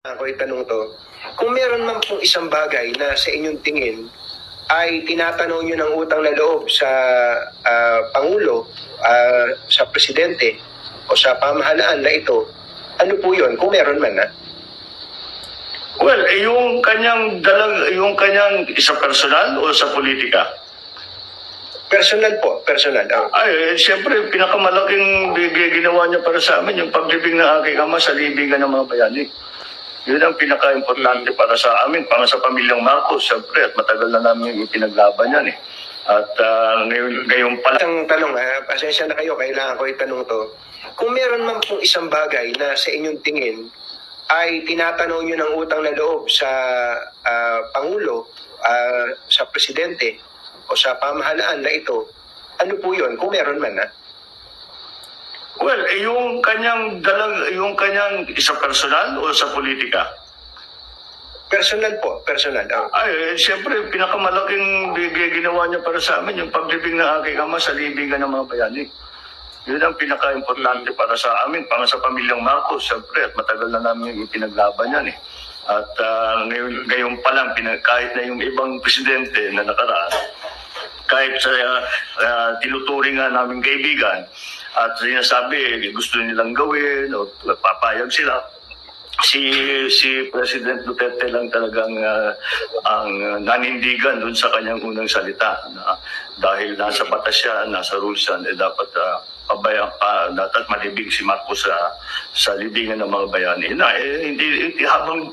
Ako itanong to, kung meron man pong isang bagay na sa inyong tingin ay tinatanaw nyo ng utang na loob sa Pangulo, sa Presidente o sa pamahalaan na ito, ano po yun? Kung meron man Well, yung kanyang sa personal o sa politika? Personal po, personal. Siyempre, pinakamalaking ginawa niya para sa amin, yung paglibing ng aking ama sa libingan ng mga bayani. Yun ang pinaka-importante para sa amin, para sa pamilyang Marcos, siyempre, at matagal na namin ipinaglaban yan eh. At ngayon pala. Isang tanong, pasensya na kayo, kailangan ko itanong to. Kung meron man pong isang bagay na sa inyong tingin ay tinatanaw nyo ng utang na loob sa Pangulo, sa Presidente o sa pamahalaan na ito, ano po yun? Kung meron man Well, yung kanyang sa personal o sa politika? Personal po, personal. Siyempre, pinakamalaking ginawa niya para sa amin, yung paglibing ng aking ama sa libingan ng mga bayani. Yun ang pinaka-importante para sa amin, para sa pamilyang Marcos, siyempre, at matagal na namin ipinaglaban yan eh. At ngayon pa lang, kahit na yung ibang presidente na nakaraan, kahit sa tinuturing nga namin kaibigan, at sinasabi gusto nilang gawin o papayag sila, si President Duterte lang talagang ang nanindigan dun sa kanyang unang salita na dahil nasa batas siya, nasa rules yan, dapat dapat malibing si Marcos sa libingan ng mga bayani. Hindi habang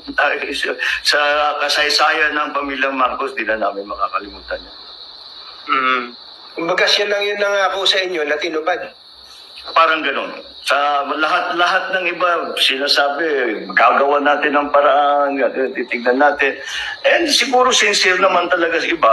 sa kasaysayan ng pamilyang Marcos, di na namin makakalimutan yan. Kumbaga siya lang yun nangako sa inyo na tinupad. Parang gano'n. Sa lahat ng iba, sinasabi, gagawa natin ng paraan, titignan natin. And siguro sincere naman talaga sa iba.